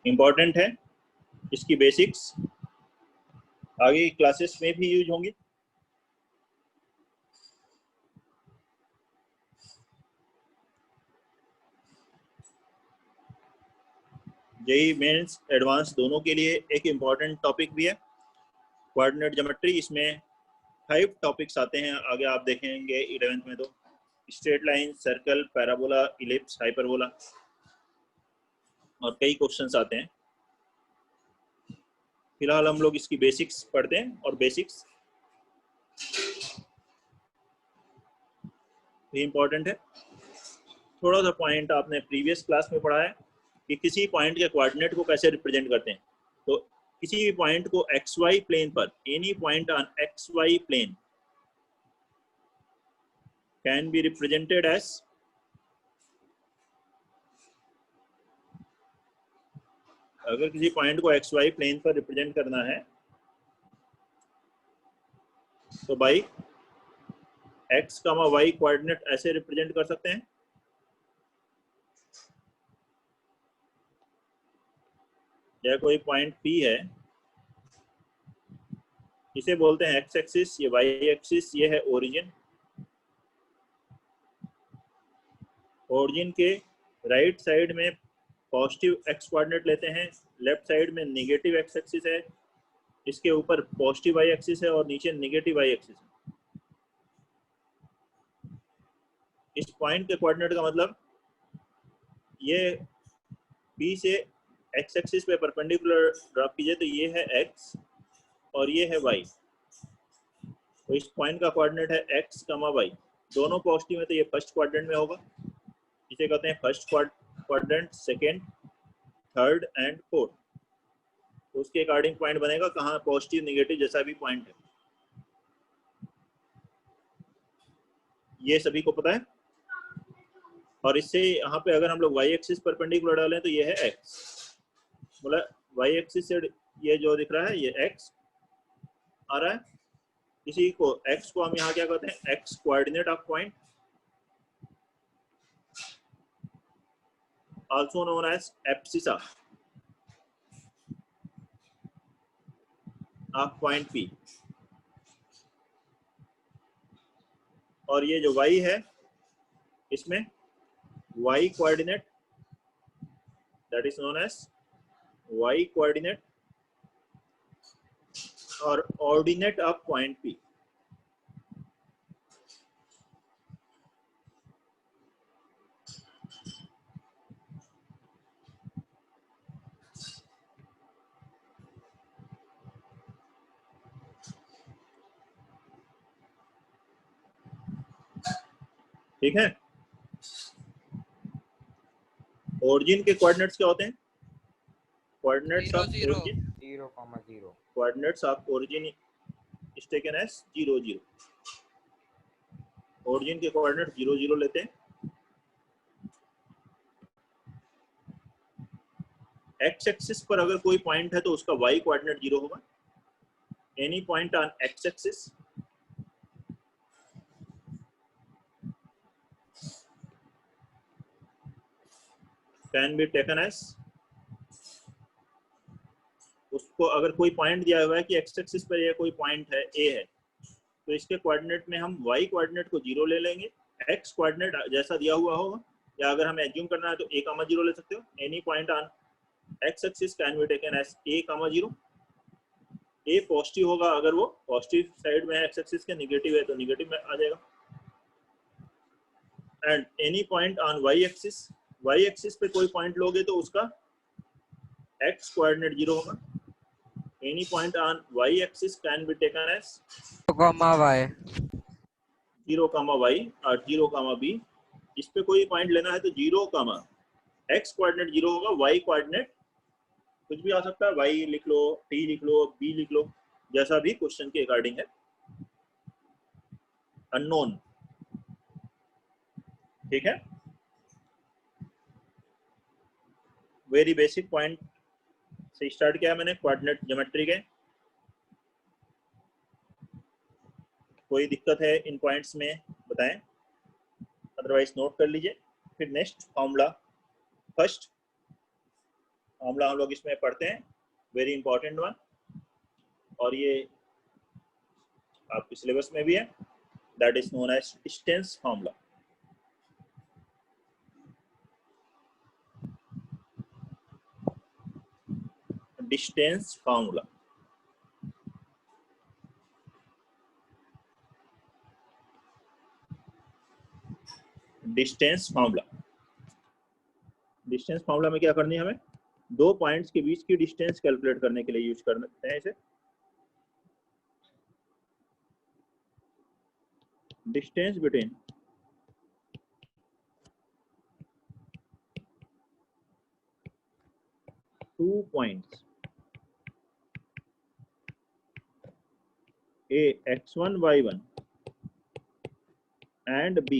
Important है, इसकी basics आगे की क्लासेस में भी यूज होंगी। जेईई मेंस एडवांस दोनों के लिए एक इम्पॉर्टेंट टॉपिक भी है कोऑर्डिनेट ज्योमेट्री। इसमें 5 टॉपिक्स आते हैं, आगे आप देखेंगे 11th में। तो straight line, circle, parabola, ellipse, hyperbola और कई क्वेश्चंस आते हैं। फिलहाल हम लोग इसकी बेसिक्स पढ़ते हैं, और बेसिक्स भी इम्पोर्टेंट है। थोड़ा सा पॉइंट आपने प्रीवियस क्लास में पढ़ा है कि किसी पॉइंट के कोऑर्डिनेट को कैसे रिप्रेजेंट करते हैं। तो किसी भी पॉइंट को XY प्लेन पर, any point on XY plane can be represented as, अगर किसी पॉइंट को XY प्लेन पर रिप्रेजेंट करना है तो बाई X, Y कोऑर्डिनेट ऐसे रिप्रेजेंट कर सकते हैं। यह कोई पॉइंट P है, इसे बोलते हैं X एक्सिस, ये Y एक्सिस, ये है ओरिजिन। ओरिजिन के राइट साइड में पॉजिटिव X कोऑर्डिनेट लेते हैं, लेफ्ट साइड में नेगेटिव X एक्सिस है, इसके ऊपर पॉजिटिव Y एक्सिस है और नीचे नेगेटिव Y एक्सिस है। इस पॉइंट के कोऑर्डिनेट का मतलब, ये P से X एक्सिस पे परपेंडिकुलर ड्रॉप कीजिए तो ये है X और ये है Y। तो इस पॉइंट का कोऑर्डिनेट है X, Y। दोनों पॉजिटिव है तो ये फर्स्ट क्वाड्रेंट में होगा, इसे कहते हैं first quadrant, second, third and fourth. तो उसके अकॉर्डिंग पॉइंट बनेगा कहाँ पॉजिटिव नेगेटिव जैसा भी पॉइंट है। ये सभी को पता है। और इससे यहाँ पे अगर हम लोग Y एक्सिस परपेंडिकुलर डालें तो ये है X, मतलब Y एक्सिस से ये जो दिख रहा है ये X आ रहा है। इसी को X को हम यहाँ क्या कहते हैं, X coordinate of point, also known as abscissa of point P। और ये जो Y है इसमें Y coordinate, that is known as Y coordinate और ऑर्डिनेट ऑफ पॉइंट P। ठीक है। ओरिजिन के कोऑर्डिनेट्स क्या होते हैं? Coordinates of origin 0,0, coordinates of origin is taken as 0, 0। Origin के कोऑर्डिनेट 0, 0 लेते हैं। एक्स एक्सिस पर अगर कोई पॉइंट है तो उसका Y कोऑर्डिनेट 0 होगा। Any point on X axis can be taken as, उसको अगर कोई पॉइंट दिया हुआ है कि एक्स एक्सिस पर यह कोई पॉइंट है A है तो इसके कोऑर्डिनेट में हम Y कोऑर्डिनेट को 0 ले लेंगे, X कोऑर्डिनेट जैसा दिया हुआ होगा, या अगर हमें एज्यूम करना है तो A, 0 ले सकते हो। Any point on X axis can be taken as A, 0। A positive होगा, अगर वो पॉजिटिव साइड में है एक्स एक्सिस के, नेगेटिव है तो नेगेटिव में आ जाएगा। And any point on Y axis, Y axis पे कोई पॉइंट लोगे तो उसका X कोऑर्डिनेट 0 होगा। Any point on Y axis can be taken as 0, Y 0, Y और 0, B। इस पे कोई पॉइंट लेना है तो 0, X कोऑर्डिनेट 0 होगा, Y कोऑर्डिनेट कुछ भी आ सकता है, Y लिख लो, T लिख लो, B लिख लो, जैसा भी क्वेश्चन के अकॉर्डिंग है, अननोन। ठीक है। वेरी बेसिक पॉइंट से स्टार्ट किया मैंने कोऑर्डिनेट ज्योमेट्री के। कोई दिक्कत है इन पॉइंट्स में बताएं, अदरवाइज नोट कर लीजिए। फिर नेक्स्ट फॉर्मूला, फर्स्ट फॉर्मूला हम लोग इसमें पढ़ते हैं, वेरी इंपॉर्टेंट वन, और ये आपके सिलेबस में भी है, that is known as distance formula. Distance formula, distance formula. Distance formula में क्या करनी है हमें, दो पॉइंट्स के बीच की डिस्टेंस कैलकुलेट करने के लिए यूज करते हैं इसे। Distance between two points A x1 y1 and B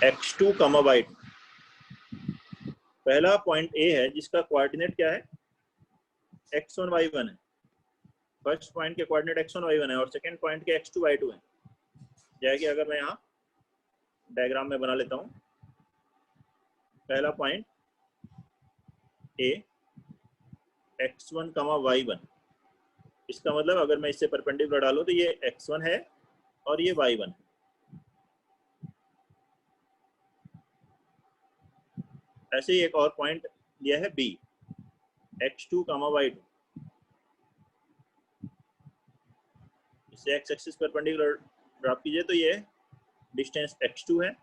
x2 y2। पहला पॉइंट A है जिसका कोऑर्डिनेट क्या है, x1 y1 है। फर्स्ट पॉइंट के कोऑर्डिनेट x1 y1 है और सेकंड पॉइंट के x2 y2 है। जैसे कि अगर मैं यहाँ डायग्राम में बना लेता हूँ, पहला पॉइंट A x1 y1, इसका मतलब अगर मैं इससे परपेंडिकुलर डालूं तो ये x1 है और ये y1 है। ऐसे ही एक और पॉइंट लिया है B x2 y2, इससे x एक्सिस परपेंडिकुलर ड्रॉप कीजिए तो ये डिस्टेंस x2 है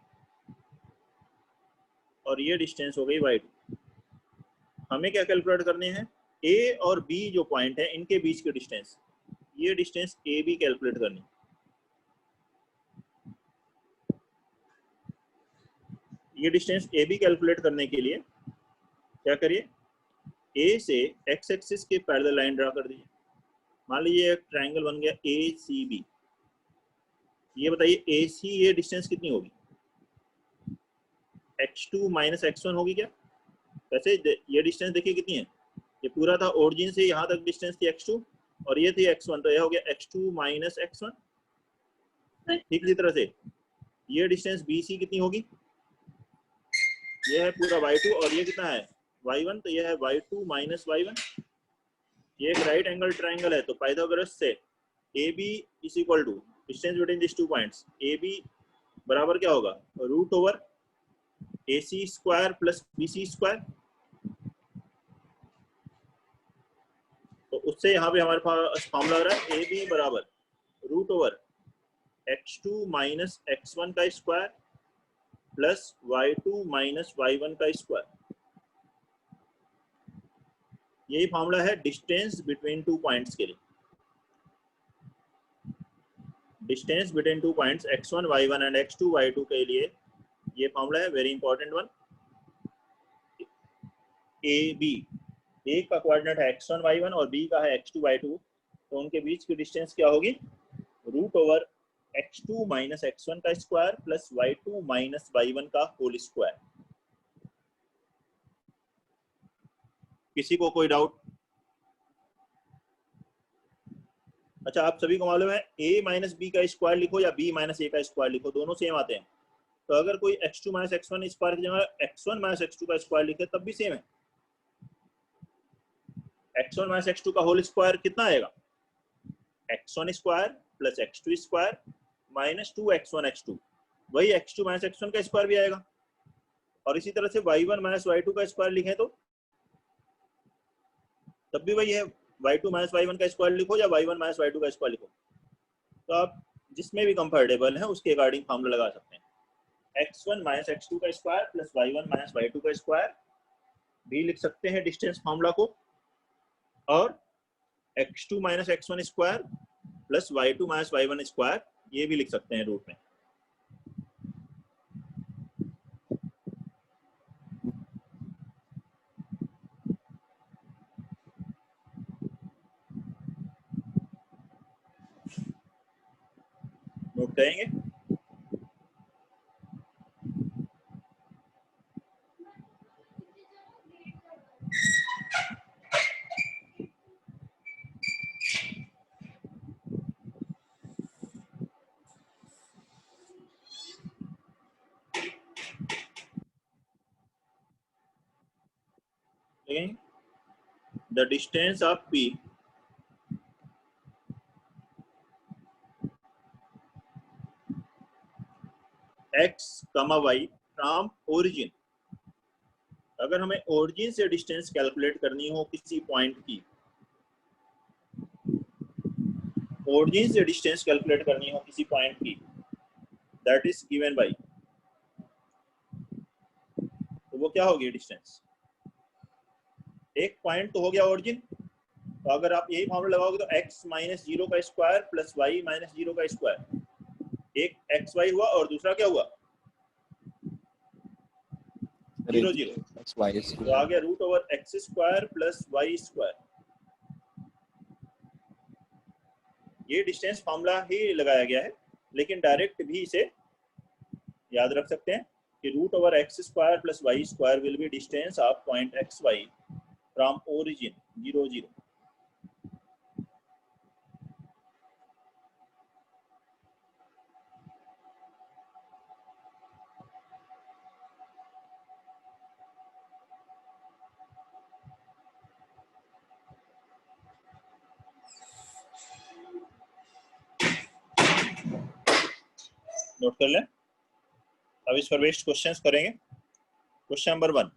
और ये डिस्टेंस हो गई y2। हमें क्या कैलकुलेट करनी है, A और B जो पॉइंट है इनके बीच की डिस्टेंस, ये डिस्टेंस AB कैलकुलेट करनी। ये डिस्टेंस AB कैलकुलेट करने के लिए क्या करिए, A से x एक्सिस के पैरेलल लाइन ड्रा कर दीजिए। मान लीजिए एक ट्रायंगल बन गया ACB। ये बताइए AC ये डिस्टेंस कितनी होगी, x2 माइनस x1 होगी क्या। वैसे ये डिस्टेंस देखिए कितनी है, ये पूरा था ओरिजिन से यहाँ तक डिस्टेंस थी x2 और ये थी x1, तो यह हो गया x2 माइनस x1। ठीक इसी तरह से ये डिस्टेंस BC कितनी होगी, ये है पूरा y2 और ये कितना है y1, तो ये है y2 माइनस y1। ये एक राइट एंगल ट्रायंगल है, तो पाइथागोरस से AB is equal to distance between this two points, AB बराबर क्या होगा, root over AC square plus BC square. तो उससे यहाँ पे हमारे पास फॉर्मूला आ रहा है AB बराबर root over x2 minus x1 का square plus y2 minus y1 का स्क्वायर। यही फॉर्मूला है डिस्टेंस बिटवीन टू पॉइंट्स के लिए। Distance between two points x1 y1 and x2 y2 के लिए ये फॉर्मूला है, वेरी इंपॉर्टेंट वन। AB, एक का कोऑर्डिनेट है x1 y1 और B का है x2 y2, तो उनके बीच की डिस्टेंस क्या होगी, root over x2 minus x1 का square plus y2 minus y1 का होल स्क्वायर। किसी को कोई डाउट? अच्छा, आप सभी को मालूम है a माइनस बी का स्क्वायर लिखो या b माइनस ए का स्क्वायर लिखो, दोनों सेम आते हैं। तो अगर कोई x2 माइनस x1 स्क्वायर की जगह x1 माइनस x2 का स्क्वायर लिखे तब भी सेम है। x1 माइनस x2 का होल स्क्वायर कितना आएगा, x1 square plus x2 square minus 2x1 x2, वही x2 माइनस x1 का स्क्वायर भी आएगा। और इसी तरह से y1 माइनस y2 का स्क्वायर लिखें तो तब भी वही है, y2 माइनस y1 का स्क्वायर लिखो या y1 माइनस y2 का स्क्वायर लिखो, तो आप जिसमें भी कंफर्टेबल है उसके अकॉर्डिंग फॉर्मूला लगा सकते हैं। x1 माइनस x2 का square plus y1 minus y2 का स्क्वायर भी लिख सकते हैं डिस्टेंस फॉर्मूला को, और x2 minus x1 square plus y2 minus y1 square ये भी लिख सकते हैं रूट में। नोट करेंगे? देखेंगे the distance of P x, y from origin। अगर हमें ओरिजिन से डिस्टेंस कैलकुलेट करनी हो किसी पॉइंट की, ओरिजिन से डिस्टेंस कैलकुलेट करनी हो किसी पॉइंट की, दैट इज गिवन बाय, तो वो क्या होगी डिस्टेंस? एक पॉइंट तो हो गया ओरिजिन, तो अगर आप यही फॉर्मूला लगाओगे तो x माइनस 0 का स्क्वायर प्लस y माइनस 0 का स्क्वायर, एक xy हुआ और दूसरा क्या हुआ? 0 0, तो आ गया root over x square plus Y square. ये डिस्टेंस फॉर्मूला ही लगाया गया है, लेकिन डायरेक्ट भी इसे याद रख सकते हैं कि root over x square plus Y square will be distance of point X Y from origin 0 0। Note कर लें। अब इस पर बेस्ड क्वेश्चंस करेंगे। क्वेश्चन नंबर 1,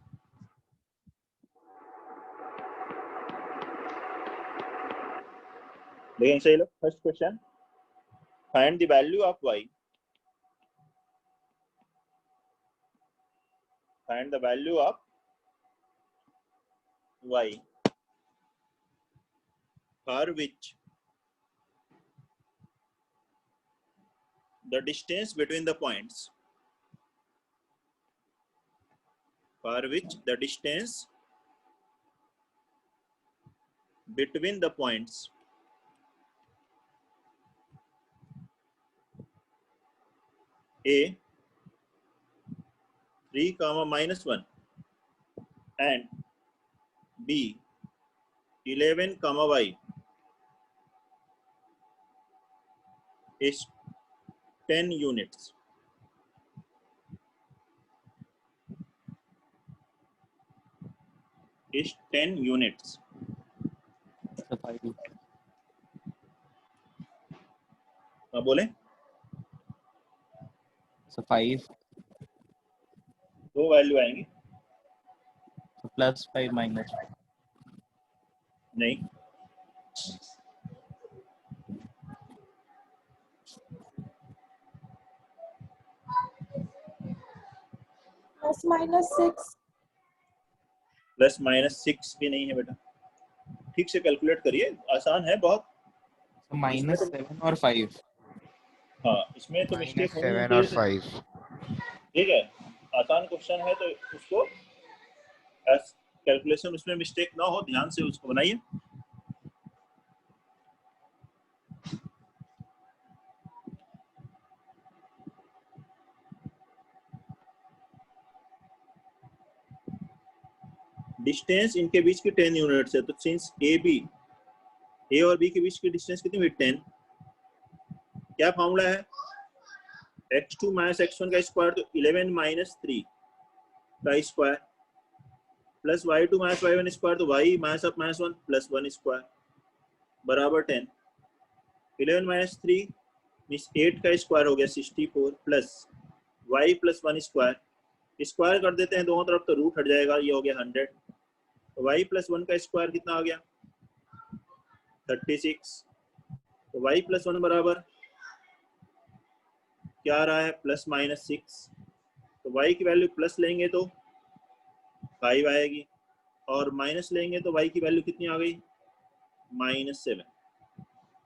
लेकिन सही लो। First question, find the value of y, find the value of y for which the distance between the points, for which the distance between the points a 3 comma minus 1 and b 11 comma y is 10 units। is 10 units। हाँ बोले। So 5 दो value आएंगी। plus 5 minus 5. नहीं, plus minus 6, plus minus 6 भी नहीं है बेटा, ठीक से कैलकुलेट करिए, आसान है बहुत। So minus 7 or 5. हाँ, इसमें तो मिस्टेक होनी -7 और चाहिए। 5। ठीक है, आसान क्वेश्चन है तो उसको कैलकुलेशन उसमें मिस्टेक ना हो, ध्यान से उसको बनाइए। डिस्टेंस इनके बीच की 10 यूनिट्स है, तो सिंस ए और बी के बीच की डिस्टेंस कितनी हुई? 10। क्या फॉर्मूला है? x2 माइनस x1 का स्क्वायर, तो 11 माइनस 3 का square plus y2 minus y1 square, तो y minus of minus 1 plus 1 square बराबर 10। 11 माइनस 3 मींस 8 का स्क्वायर हो गया 64 plus y plus 1 square, square कर देते हैं दोनों तरफ तो रूट हट जाएगा, ये हो गया 100। तो y प्लस 1 का स्क्वायर कितना आ गया? 36। तो y प्लस 1 बराबर क्या आ रहा है? Plus minus 6। तो y की वैल्यू प्लस लेंगे तो 5 आएगी, और माइनस लेंगे तो y की वैल्यू कितनी आ गई? -7।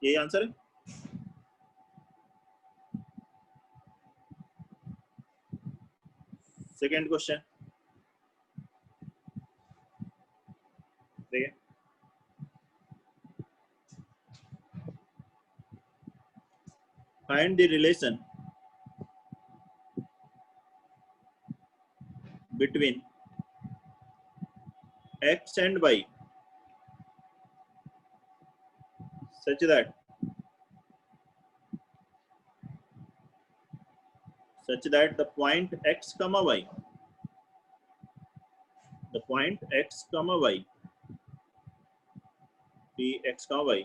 यही आंसर है। सेकेंड क्वेश्चन देखिए, find the relation between x and y such that the point x comma y, the point x comma y P x का Y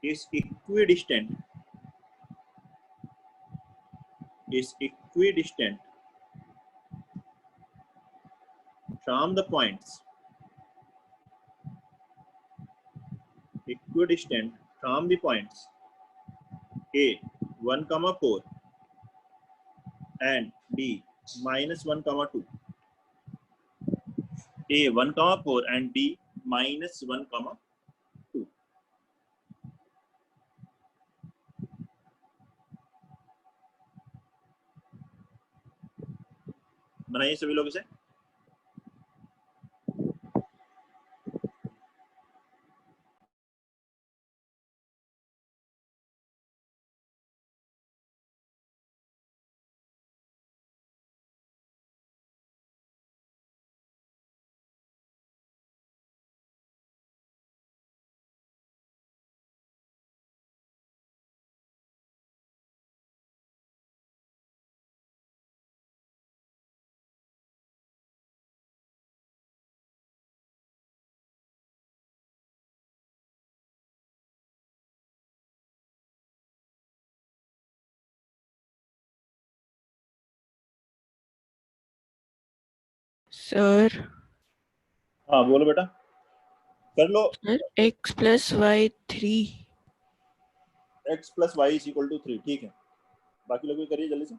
is equidistant from the points a 1 comma 4 and b minus 1 comma 2. a 1 comma 4 and b minus 1 comma 2. बनाइए सभी लोग इसे। Sir हाँ बोलो बेटा, कर लो। Sir x+y 3। x plus Y is equal to 3, ठीक है। बाकी लोग भी करिए जल्दी से।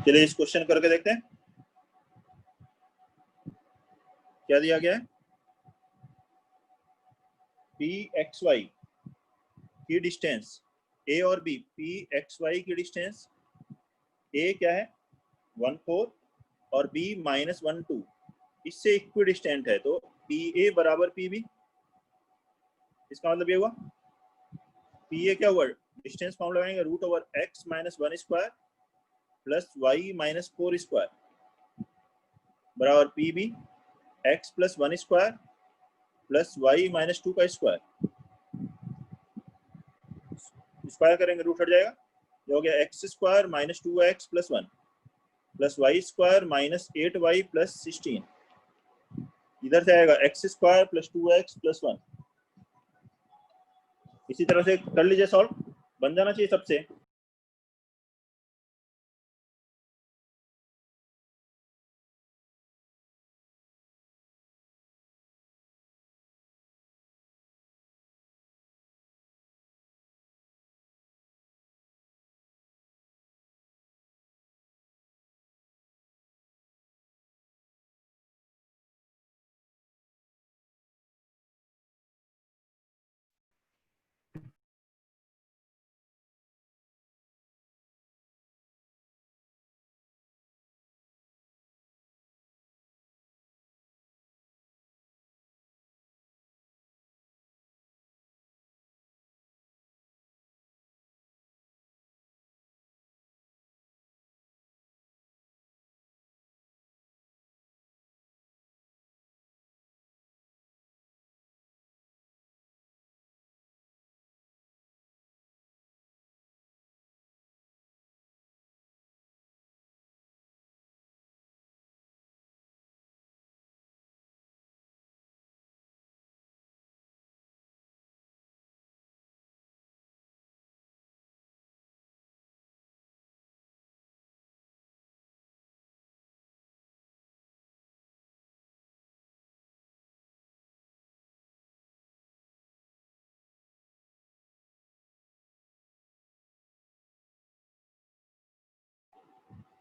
चलिए इस क्वेश्चन करके देखते हैं क्या दिया गया है। पी एक्स वाई की डिस्टेंस ए और बी, पी एक्स वाई की डिस्टेंस ए क्या है 1 4 और बी माइनस 1 2, इससे इक्विडिस्टेंट है। तो पी ए बराबर पी बी, इसका मतलब ये हुआ पी ए क्या हुआ, डिस्टेंस फॉर्म लगाएंगे root over X minus 1 square plus Y minus 4 square बराबर P B X plus 1 square plus Y minus 2 का स्क्वायर। स्क्वायर करेंगे रूट हट जाएगा, ये हो गया x square minus 2x plus 1 plus Y square minus 8y plus 16। इधर से आएगा x square plus 2x plus 1। इसी तरह से कर लीजिए सॉल्व, बन जाना चाहिए सबसे।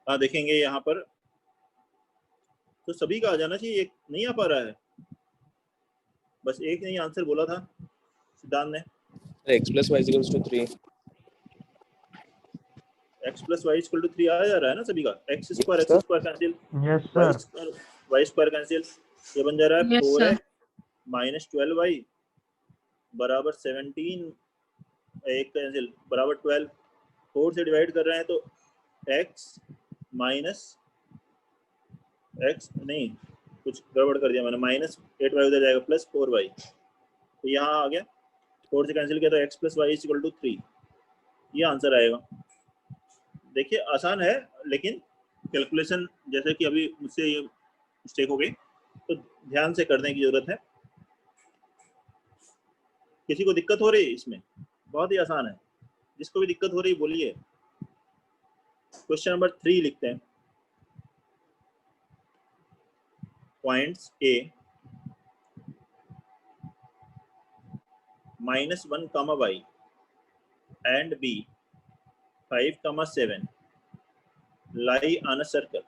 हाँ देखेंगे यहाँ पर तो सभी का आ जाना चाहिए, एक नहीं आ पा रहा है, बस एक नहीं आंसर बोला था सिद्धांत ने। x plus y equals to 3. x plus y equal to 3 आ जा रहा है ना सभी का। x square cancel, Yes, y square cancel, ये बन जा रहा है Yes, 4x माइनस 12y बराबर 17, एक कैंसिल बराबर 12, 4 से डिवाइड कर रहे हैं तो x माइनस x नहीं, कुछ गड़बड़ कर दिया मैंने, माइनस 8y उधर जाएगा प्लस 4y, तो यहाँ आ गया 4 से कैंसिल किया तो x plus y equal to 3, ये आंसर आएगा। देखिए आसान है, लेकिन कैलकुलेशन जैसे कि अभी मुझसे ये मिस्टेक हो गई तो ध्यान से करने की जरूरत है। किसी को दिक्कत हो रही है इसमें? बहुत ही आसान है, जिसको भी दिक्कत हो रही है बोलिए। क्वेश्चन नंबर 3 लिखते हैं। Points A -1, y and B 5, 7 lie on a circle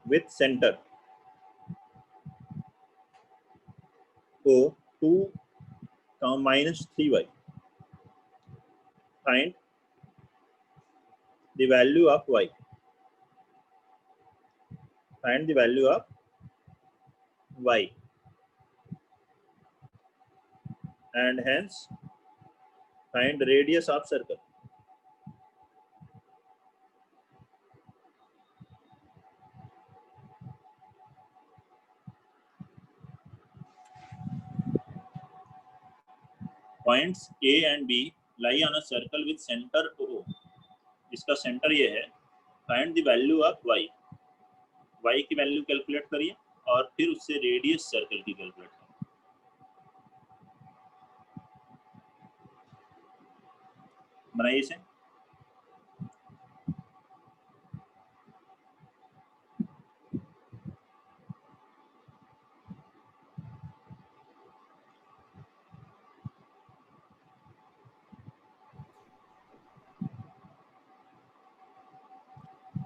with center O 2, -3y. Find the value of y. Find the value of y, and hence find radius of circle. Points A and B lie on a circle with center O. इसका centre ये है। Find the value of y. y की value calculate करिए और फिर उससे radius circle की calculate करिए। बनाइए इसे।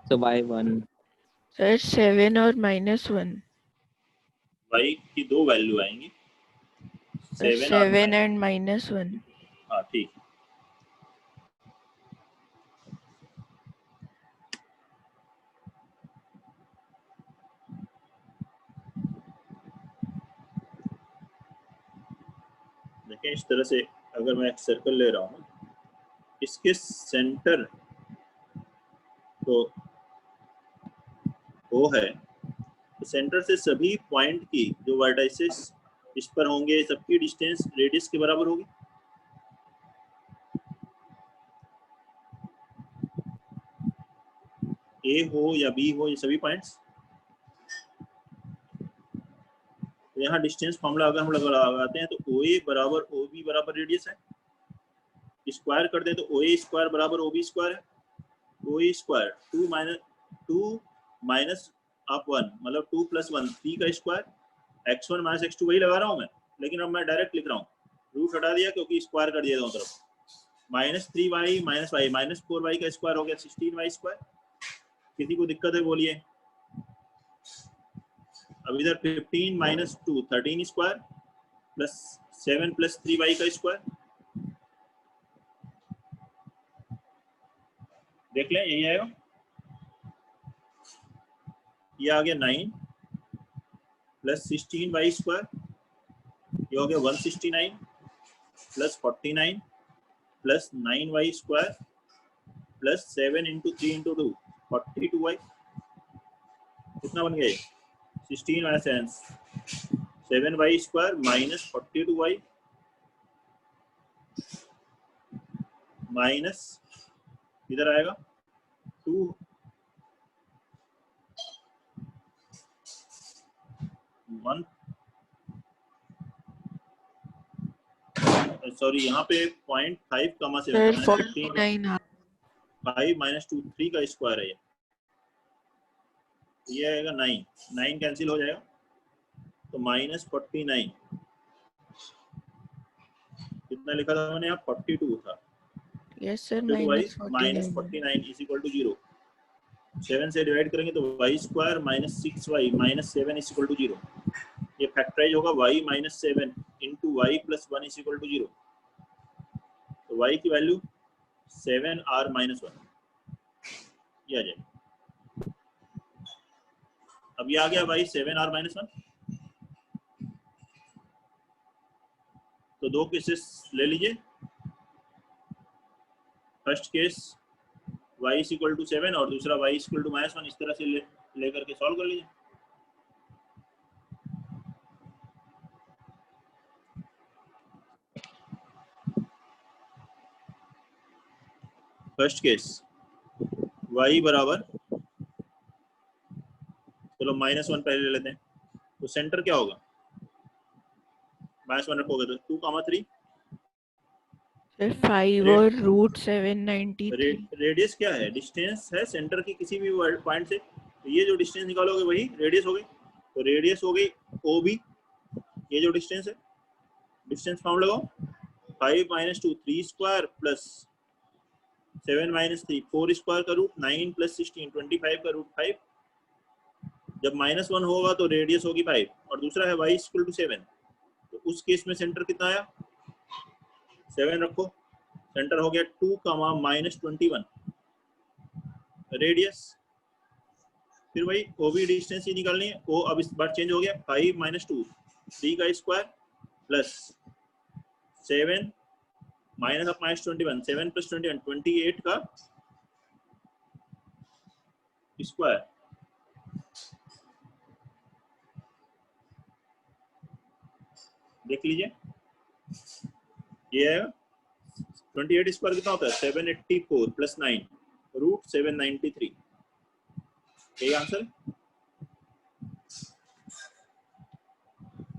So y1. Sir, 7 और -1. y की दो वैल्यू आएंगी, 7 7 and -1. हाँ ठीक। देखें इस तरह से अगर मैं एक सर्कल ले रहा हूँ, इसके सेंटर तो वो है, तो सेंटर से सभी पॉइंट की जो वर्टाइसेस इस पर होंगे सबकी डिस्टेंस रेडियस के बराबर होगी। ए हो या बी हो, ये सभी पॉइंट्स, तो यहाँ डिस्टेंस फॉर्मूला अगर हम लगाते हैं तो ओ ए बराबर ओ बी बराबर रेडियस है, स्क्वायर कर दें तो ओ ए स्क्वायर बराबर ओ बी स्क्वायर है। ओ ए स्क्वायर 2 माइनस आप 1 मतलब 2 + 1 3 का स्क्वायर, x1 - x2 वही लगा रहा हूँ मैं, लेकिन अब मैं डायरेक्ट लिख रहा हूँ, रूट हटा दिया क्योंकि स्क्वायर कर दिया दोनों तरफ। -3y - y -4y का स्क्वायर हो गया 16y स्क्वायर। किसी को दिक्कत है बोलिए? अब इधर 15 - 2 13 स्क्वायर प्लस 7 + 3y का स्क्वायर, देख लें यही आएगा। ये आ गया 9 + 16y स्क्वायर, ये हो गया 169 + 49 + 9y स्क्वायर + 7 × 3 × 2 42y। कितना बन गया? 16 - 7 7y स्क्वायर - 42y माइनस इधर आएगा 2 1 सॉरी यहाँ पे 0.5, Sir, 7 49. 5 - 2 3 का स्क्वायर है ये आएगा 9 कैंसिल हो जाएगा तो -49। कितना लिखा था मैंने यहाँ? 42 था। Yes, sir. तो y Minus minus 49. 49 is equal to 0। 7 से डिवाइड करेंगे तो y square minus 6y minus 7 is equal to 0। ये फैक्टराइज होगा y minus 7 into y plus 1 is equal to 0। तो y की वैल्यू 7r माइनस 1 ये आ जाएगा। अब ये आ गया y 7r माइनस 1। तो दो केसेस ले लीजिए। First case y is equal to 7 और दूसरा y is equal to minus 1। इस तरह से लेकर के सॉल्व कर लीजिए। फर्स्ट केस y बराबर, चलो माइनस 1 पहले ले लेते हैं। तो सेंटर क्या होगा, माइनस 1 रखोगे तो 2, 3। Sir, 5 रे- और root 793. रेडियस क्या है, डिस्टेंस है सेंटर की किसी भी पॉइंट से। तो ये जो डिस्टेंस निकालोगे वही रेडियस हो गई। तो रेडियस हो गई OB। ये जो डिस्टेंस है, डिस्टेंस फॉर्म लगाओ। 5 minus 2 3 square plus 7 minus 3 4 square का रूट 9 प्लस 16 25 का रूट 5। जब माइनस 1 होगा तो रेडियस होगी 5 और दूसरा है y इक्वल टू 7। तो उस केस में सेंटर कितना आया, 7 रखो। सेंटर हो गया 2, माइनस 21। रेडियस फिर वही OB डिस्टेंस ही निकालनी है। O अब इस बार चेंज हो गया, 5 माइनस 2 3 का square plus 7 minus of minus 21 7 plus 21 28 का स्क्वायर। देख लीजिए ये है 28 स्क्वायर कितना होता है 784 प्लस 9 रूट 793। यही आंसर।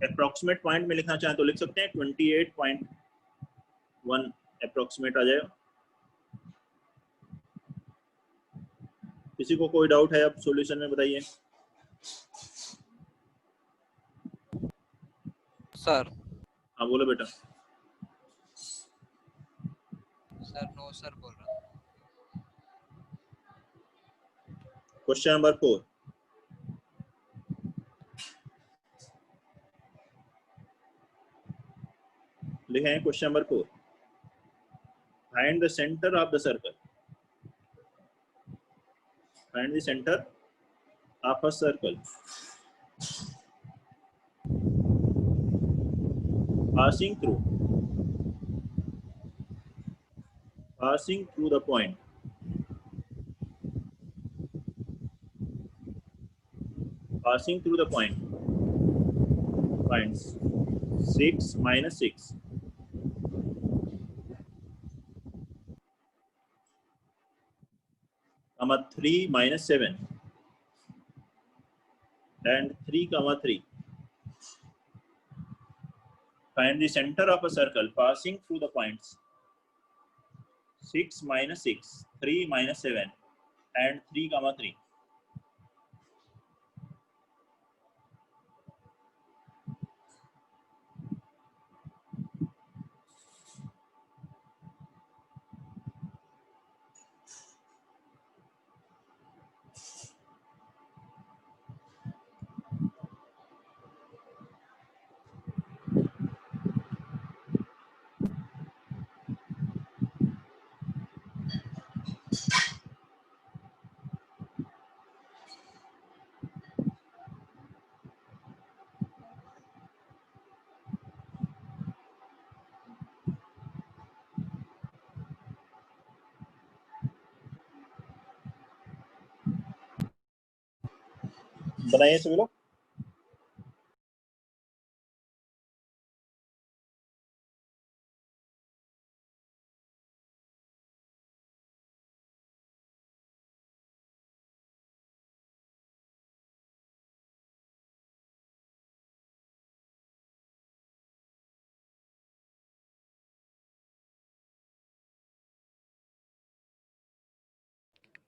अप्रोक्सीमेट पॉइंट में लिखना चाहें तो लिख सकते हैं 28.1 अप्रोक्सीमेट आ जाएगा। किसी को कोई डाउट है अब सॉल्यूशन में बताइए। सर हाँ बोलो बेटा। सर नो सर बोल रहा हूँ। क्वेश्चन नंबर 4 लिखे हैं। Question number 4, find the centre of the circle. Find the centre of a circle passing through the point points 6 minus 6 3 minus 7 and 3 3. Find the center of a circle passing through the points 6 minus 6 3 minus 7 and 3 3. बनाइए सभी लोग।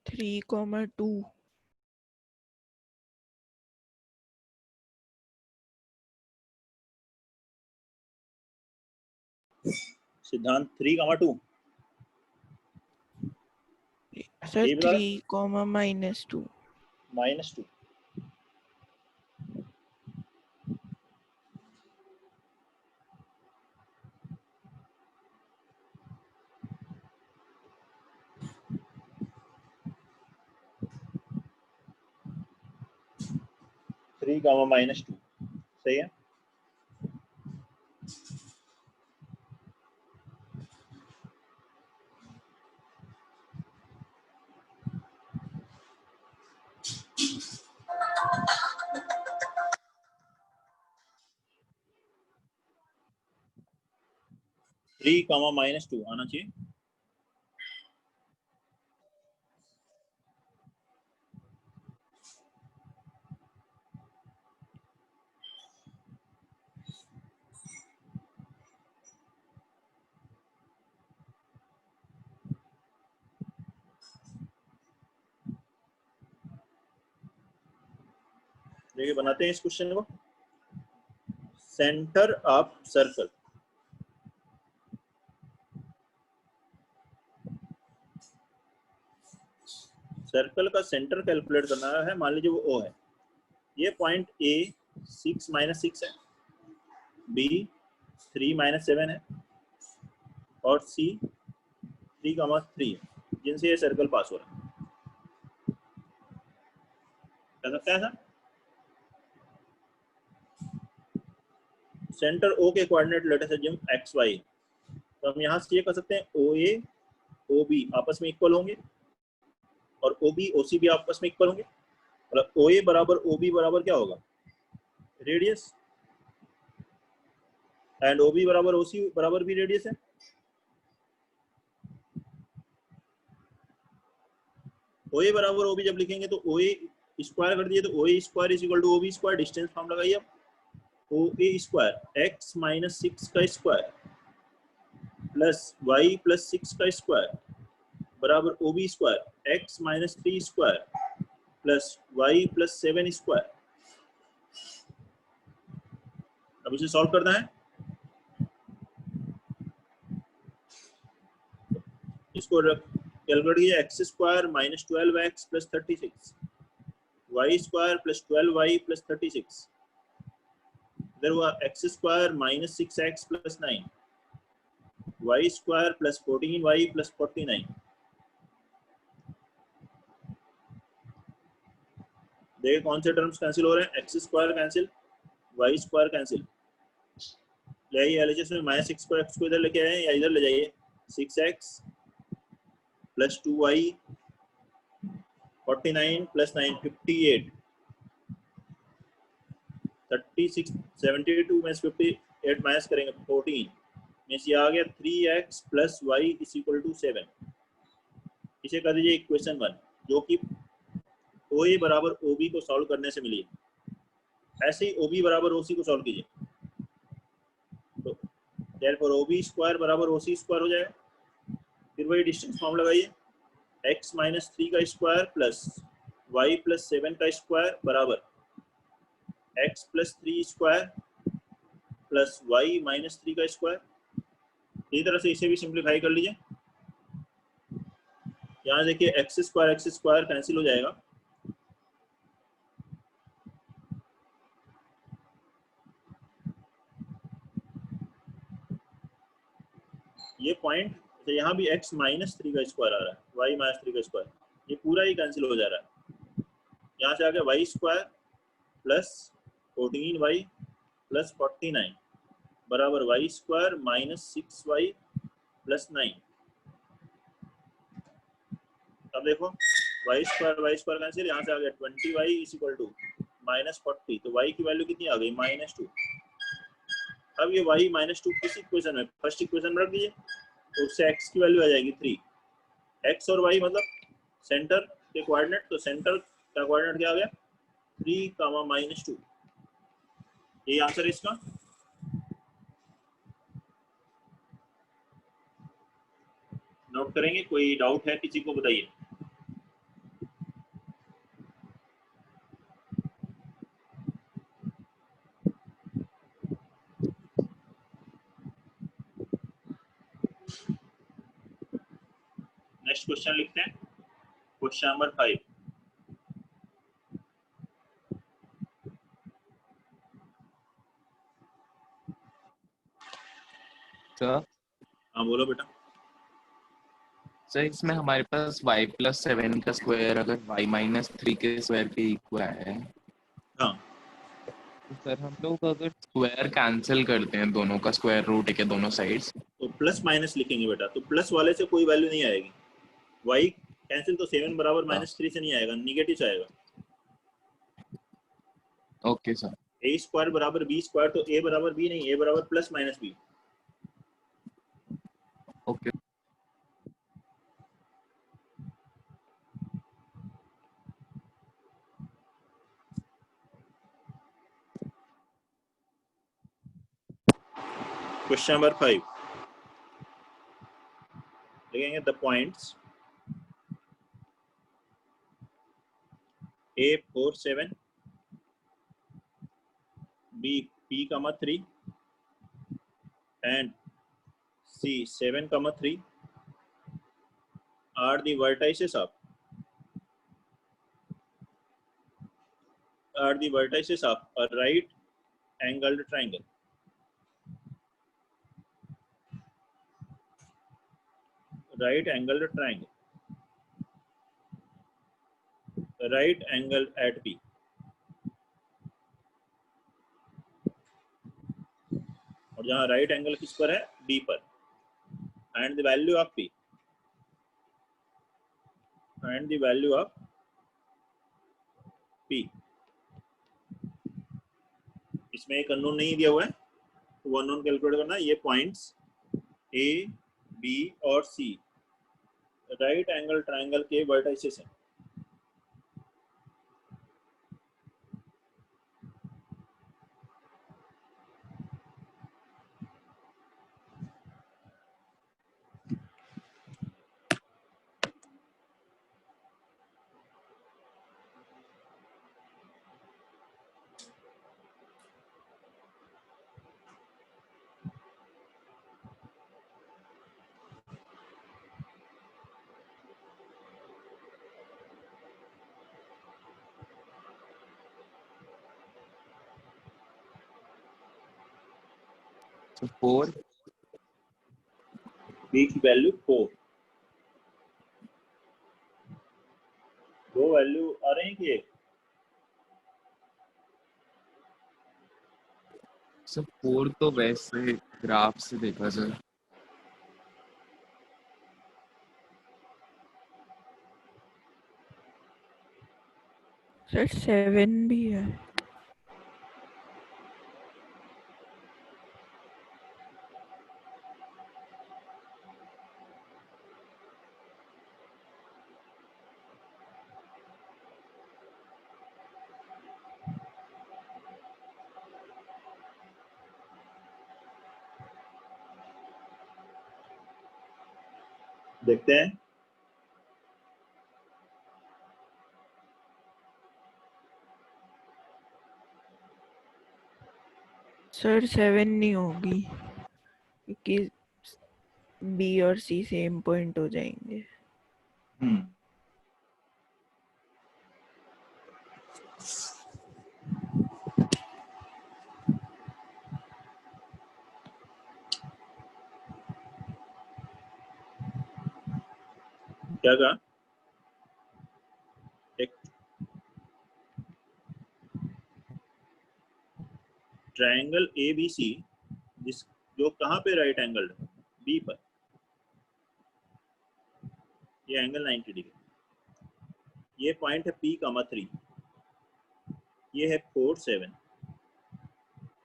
Three comma two. सिद्धांत 3, 2 sir ये बता 3 comma -2 -2 3 कामा -2 सही है। Three comma -2 आना चाहिए। देखिए बनाते हैं इस क्वेश्चन को। सेंटर ऑफ सर्कल, सर्कल का सेंटर कैलकुलेट करना है। मान लीजिए वो O है। ये पॉइंट A 6 - 6 है, B 3 - 7 है और C 3, 3 है, जिनसे ये सर्कल पास हो रहा है। कर सकते हैं सर? सेंटर O के कोऑर्डिनेट लेटर से जिम XY, तो हम यहाँ से ये कर सकते हैं OA OB आपस में इक्वल होंगे और OB OC भी आपस में इक्वल होंगे। मतलब OA बराबर OB बराबर क्या होगा? रेडियस, एंड OB बराबर OC बराबर भी रेडियस है। OA बराबर OB जब लिखेंगे तो OA स्क्वायर कर दिए तो OA square is equal to OB square. Distance form लगाइए आप। OA स्क्वायर x - 6 का स्क्वायर प्लस y + 6 का स्क्वायर बराबर OB square x - 3 square plus y + 7 square. अब इसे सॉल्व करना है। इसको कैलकुलेट कीजिए। x square -12x + 36, y square + 12y + 36, इधर हुआ x square -6x + 9, y square + 14y + 49। देखिए कौन से टर्म्स कैंसिल हो रहे हैं। x square cancel, y square cancel. ले आइए एलएचएस में -6 को x को इधर लेके आए या इधर ले जाइए। 6x + 2y 49 + 9 58, 36 72 में से 58 माइनस करेंगे 14 में से आ गया 3x + y = 7। इसे कर दीजिए इक्वेशन 1, जो कि OA बराबर OB को सॉल्व करने से मिली है। ऐसे ही OB बराबर OC को सॉल्व कीजिए तो therefore OB स्क्वायर बराबर OC स्क्वायर हो जाएगा। फिर वही डिस्टेंस फॉर्म लगाइए। x - 3 का स्क्वायर प्लस y + 7 का स्क्वायर बराबर x + 3 स्क्वायर प्लस y - 3 का स्क्वायर। इसी तरह से इसे भी सिंप्लीफाई कर लीजिए। यहाँ देखिए x स्क्वायर कैंसिल हो जाएगा। ये पॉइंट तो यहाँ भी x - 3 का स्क्वायर आ रहा है, y - 3 का स्क्वायर, ये पूरा ही कैंसिल हो जा रहा है। यहाँ से आ गया y स्क्वायर प्लस 14y + 49 बराबर y स्क्वायर -6y + 9। अब देखो y स्क्वायर कैंसिल, यहाँ से आ गया 20y = -40, तो y की वैल्यू कितनी आ गई? -2। अब ये y -2 किस इक्वेशन में? फर्स्ट इक्वेशन में रख दीजिए तो उससे x की वैल्यू आ जाएगी 3। x और y मतलब सेंटर के कोऑर्डिनेट, तो सेंटर का कोऑर्डिनेट क्या आ गया? 3, -2। यही आंसर है इसका। नोट करेंगे। कोई डाउट है किसी को बताइए। नेक्स्ट क्वेश्चन लिखते हैं। Question number 5। सर हाँ बोलो बेटा। सर इसमें हमारे पास y+7 का स्क्वायर अगर y-3 के स्क्वायर के इक्वल है, हाँ तो सर हम लोग अगर स्क्वायर कैंसिल करते हैं दोनों का स्क्वायर रूट के दोनों साइड्स, तो प्लस माइनस लिखेंगे बेटा, तो प्लस वाले से कोई वैल्यू नहीं आएगी। y कैंसिल तो 7 बराबर -3 से नहीं आएगा, निगेटिव से आएगा। Okay sir. a स्क्वायर बराबर b स्क्वायर, तो a बराबर b नहीं, a बराबर +-b। ओके क्वेश्चन नंबर 5 लिखेंगे the points a 4 7 b p, 3 and c 7, 3 are the vertices of a right angled triangle. Right angled triangle. Right angle at B. और जहां right angle किस पर है, B पर, and the value of P, and the value of P. इसमें एक unknown नहीं दिया हुआ है, तो वो अननोन कैलकुलेट करना। ये पॉइंट्स A, B और C राइट एंगल ट्रायंगल के वर्टिसेस हैं। तो 4 B की वैल्यू 4। दो वैल्यू आ रहे हैं कि एक? सर 4 तो वैसे ग्राफ से देखा सर। सर 7 भी है। देखते हैं। सर 7 नहीं होगी क्योंकि B और C सेम पॉइंट हो जाएंगे। क्या कहा? एक ट्रायंगल ABC जो कहाँ पे राइट एंगल है, B पर। ये एंगल 90 डिग्री। ये पॉइंट है P, 3। ये है 4 7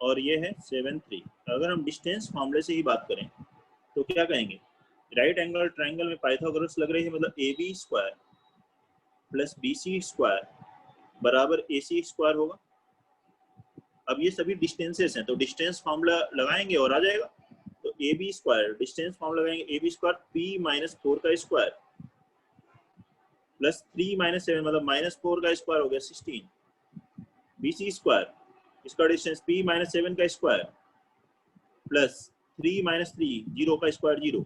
और ये है 7 3। अगर हम डिस्टेंस फॉर्मूले से ही बात करें तो क्या कहेंगे? राइट एंगल ट्रायंगल में पाइथागोरस लग रही है, मतलब AB square plus BC square बराबर AC स्क्वायर होगा। अब ये सभी डिस्टेंसेस हैं, तो डिस्टेंस फॉर्मूला लगाएंगे और आ जाएगा। तो AB स्क्वायर, डिस्टेंस फॉर्मूला लगाएंगे, AB स्क्वायर P - 4 का स्क्वायर प्लस 3 - 7 मतलब -4 का स्क्वायर हो गया 16। BC स्क्वायर, इसका डिस्टेंस P - 7 का स्क्वायर प्लस 3 - 3 0 का स्क्वायर 0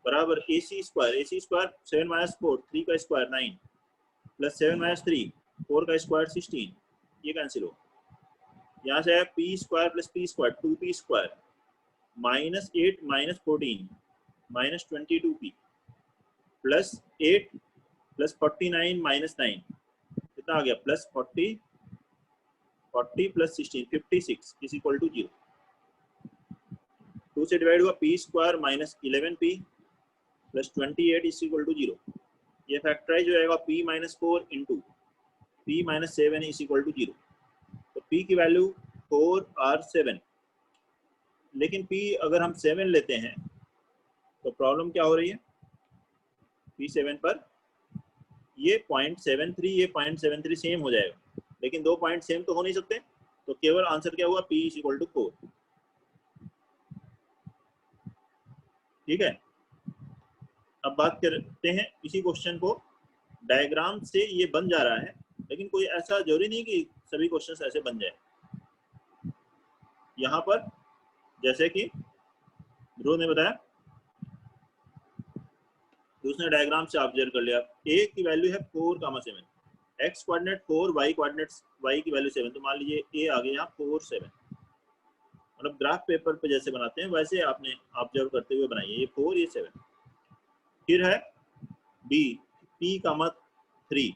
बराबर ए सी स्क्वायर 7 माइनस 4 3 का स्क्वायर 9 प्लस 7 माइनस 3 4 का स्क्वायर 16, ये कैंसिल हो। यहाँ से है p square plus p square 2p square minus 8 minus 14 minus 22p plus 8 plus 49 minus 9 कितना आ गया plus 40 plus 16 56 is equal to 0। 2 से डिवाइड हुआ p square minus 11p plus 28 is equal to 0। ये फैक्टराइज हो जाएगा p minus 4 into p minus 7 is equal to 0। तो p की वैल्यू 4 और 7, लेकिन p अगर हम 7 लेते हैं तो प्रॉब्लम क्या हो रही है, p7 पर ये 0.73 ये 0.73 सेम हो जाएगा, लेकिन 2 पॉइंट सेम तो हो नहीं सकते, तो केवल आंसर क्या हुआ p इज इक्वल टू 4। ठीक है, अब बात करते हैं इसी क्वेश्चन को। डायग्राम से ये बन जा रहा है, लेकिन कोई ऐसा जरूरी नहीं कि सभी क्वेश्चंस ऐसे बन जाए। यहाँ पर जैसे कि ध्रुव ने बताया, उसने डायग्राम से ऑब्जर्व कर लिया a की वैल्यू है 4,7, x coordinate 4, y coordinate y की वैल्यू 7, तो मान लीजिए a आ गया यहाँ 4 7, मतलब ग्राफ पेपर पे जैसे बनाते हैं वैसे आपने ऑब्जर्व करते हुए बनाइए, ये 4 ये 7। फिर है b p, 3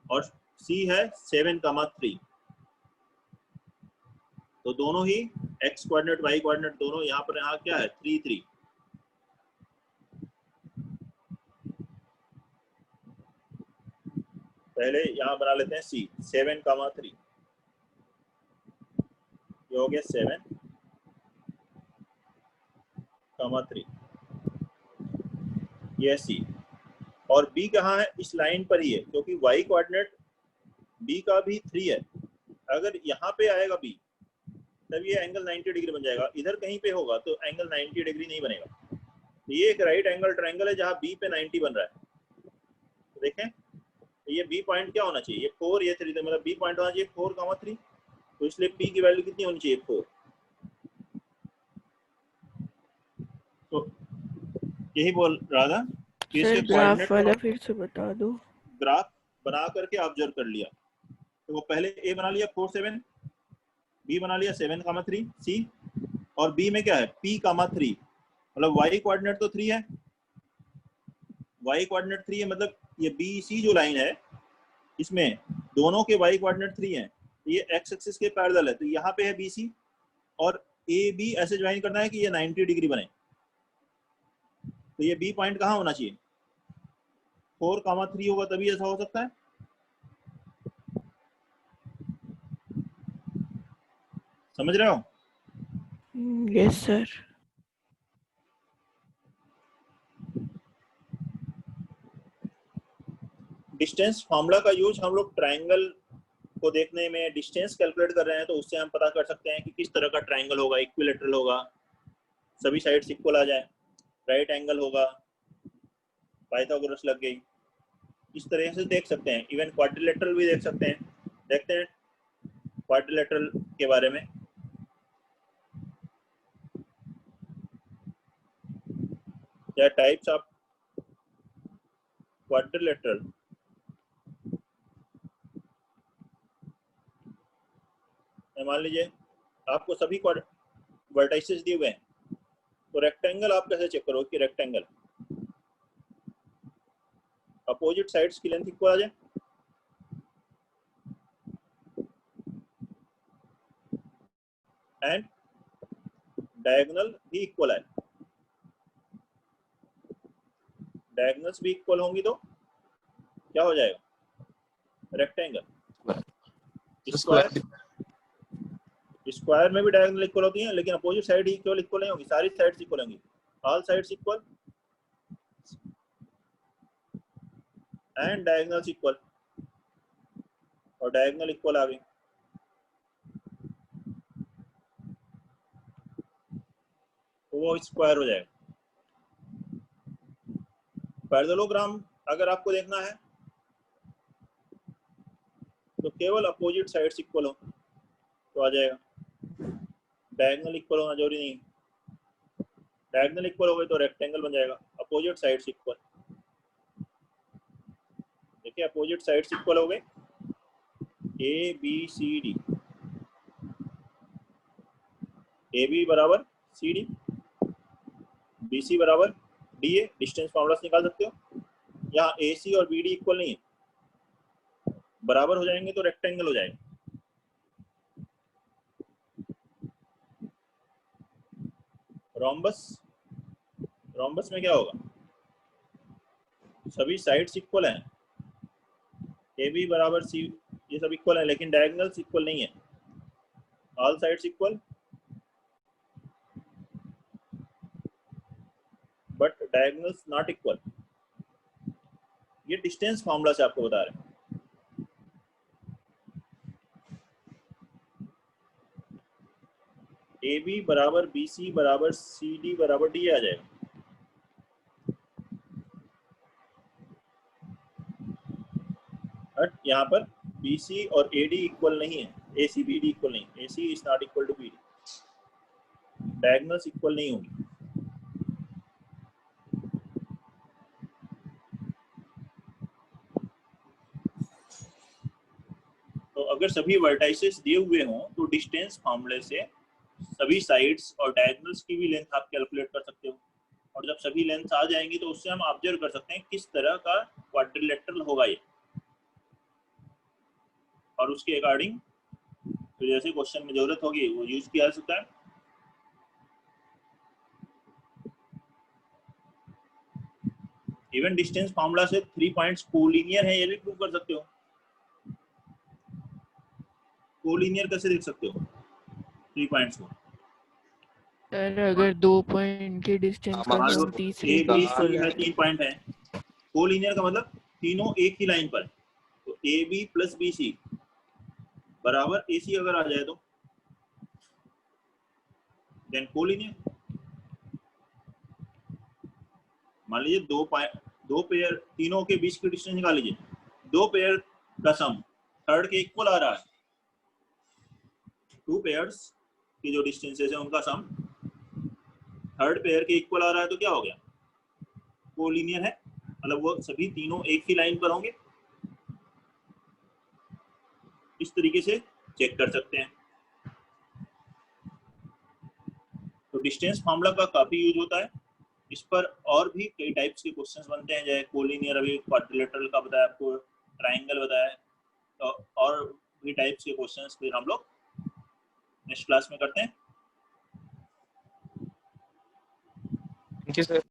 और c है 7,3, तो दोनों ही x कोऑर्डिनेट y कोऑर्डिनेट दोनों यहाँ पर यहाँ क्या है 3 3। पहले यहाँ बना लेते हैं c 7,3, ये हो गया 7,3, ये c। और b कहाँ है, इस लाइन पर ही है, क्योंकि y कोऑर्डिनेट b का भी 3 है। अगर यहाँ पे आएगा b तब ये एंगल 90 डिग्री बन जाएगा, इधर कहीं पे होगा तो एंगल 90 डिग्री नहीं बनेगा। तो ये एक राइट एंगल ट्रायंगल है जहाँ b पे 90 बन रहा है। तो देखें तो ये b पॉइंट क्या होना चाहिए, ये 4 ये 3, तो मतलब b पॉइंट होना चाहिए 4,3, तो इसलिए p की वैल्यू कितनी होनी चाहिए 4। तो यही बोल रहा था कि इसके ग्राफ वाला फिर से बता दो। ग्राफ बना करके ऑब्जर्व कर लिया, तो वो पहले a बना लिया 4 7, b बना लिया 7,3 c, और b में क्या है p,3, मतलब y कोऑर्डिनेट तो 3 है, y कोऑर्डिनेट 3 है, मतलब ये BC जो लाइन है इसमें दोनों के y कोऑर्डिनेट 3 हैं, तो ये x एक्सिस के पैरेलल है, तो यहाँ पे है BC और AB ऐसे ज्वाइन करना है कि ये 90 डिग्री बने। तो ये B पॉइंट कहाँ होना चाहिए, 4,3 होगा तभी ऐसा हो सकता है। समझ रहे हो? Yes sir. डिस्टेंस फार्मूला का यूज हम लोग ट्रायंगल को देखने में, डिस्टेंस कैलकुलेट कर रहे हैं तो उससे हम पता कर सकते हैं कि किस तरह का ट्रायंगल होगा, इक्विलैटरल होगा, सभी साइड्स इक्वल आ जाए, राइट एंगल होगा, पाइथागोरस लग गई, इस तरह से देख सकते हैं। इवन क्वाड्रिलेटरल भी देख सकते हैं, देखते हैं क्वाड्रिलेटरल के बारे में। क्या टाइप्स ऑफ क्वाड्रिलेटरल, मान लीजिए आपको सभी वर्टाइसेस दिए हुए हैं, तो रेक्टेंगल आप कैसे चेक करोगे कि रेक्टेंगल अपोजिट साइड्स की लेंथ इक्वल आ जाए, एंड डायगोनल भी इक्वल है, डायगोनल्स भी इक्वल होंगी तो क्या हो जाएगा रेक्टेंगल। स्क्वायर में भी डायगोनल इक्वल होती हैं, लेकिन अपोजिट साइड ही केवल इक्वल नहीं होगी, सारी साइड्स इक्वल होंगी, all sides equal and diagonals equal, और डायगोनल इक्वल आ गई तो वो स्क्वायर हो जाएगा। पैरेललोग्राम अगर आपको देखना है तो केवल अपोजिट साइड्स इक्वल हो तो आ जाएगा, डायगोनल इक्वल होना जरूरी नहीं है। डायगोनल इक्वल हो गए तो रेक्टेंगल बन जाएगा, अपोजिट साइड्स इक्वल। देखिए अपोजिट साइड्स इक्वल हो गए, A B C D, A B बराबर सी डी, बी सी बराबर डी ए। डिस्टेंस फॉर्मूला से निकाल सकते हो। यहाँ ए सी और बी डी इक्वल नहीं है, बराबर हो जाएंगे तो रेक्टेंगल हो जाएगा। रोम्बस, रोम्बस में क्या होगा, सभी साइड्स इक्वल हैं, ए बी बराबर सी, ये सब इक्वल है, लेकिन डायगोनल्स इक्वल नहीं है। All sides equal but diagonals not equal. ये डिस्टेंस फॉर्मूला से आपको बता रहे हैं। ए बी बराबर बी सी बराबर सी डी बराबर डी आ जाएगा। बट यहाँ पर बी सी और ए डी इक्वल नहीं है, A C B D equal नहीं, A C is not equal to B D, diagonals equal नहीं होंगी। तो अगर सभी वर्टाइसेस दिए हुए हों तो डिस्टेंस फॉर्मूले से सभी साइड्स और डायगोनल्स की भी लेंथ आप कैलकुलेट कर सकते हो। और जब सभी लेंथ आ जाएंगी तो उससे हम ऑब्जर्व कर सकते हैं किस तरह का क्वाड्रिलेटरल होगा ये, और उसके अकॉर्डिंग तो जैसे क्वेश्चन में जरूरत होगी वो यूज किया जा सकता है। इवन डिस्टेंस फॉर्मूला से 3 पॉइंट्स कोलिनियर है ये भी प्रूव कर सकते हो। कोलिनियर कैसे देख सकते हो 3 पॉइंट्स को? सर अगर 2 पॉइंट के डिस्टेंस का मान लो सम तीसरी ए बी इक्वल सी है। में 3 पॉइंट है, कोलिनियर का मतलब तीनों एक ही लाइन पर, तो A B plus B C बराबर ए सी अगर आ जाए तो देन कोलिनियर। मान लीजिए दो पेयर तीनों के बीच की डिस्टेंस निकाल लीजिए, 2 पेयर का सम थर्ड के इक्वल आ रहा है, 2 पेयर्स की जो डिस्टेंसेस है उनका सम थर्ड पेयर के इक्वल आ रहा है तो क्या हो गया, कोलिनियर है, मतलब वो सभी तीनों एक ही लाइन पर होंगे। इस तरीके से चेक कर सकते हैं। तो डिस्टेंस फॉर्मूला का काफी यूज होता है। इस पर और भी कई टाइप्स के क्वेश्चंस बनते हैं, जैसे कोलिनियर, अभी क्वाड्रिलेटरल का बताया आपको, ट्राइंगल बताया, तो और भी टाइप्स के क्वेश्चंस फिर हम लोग नेक्स्ट क्लास में करते हैं। Thank you sir.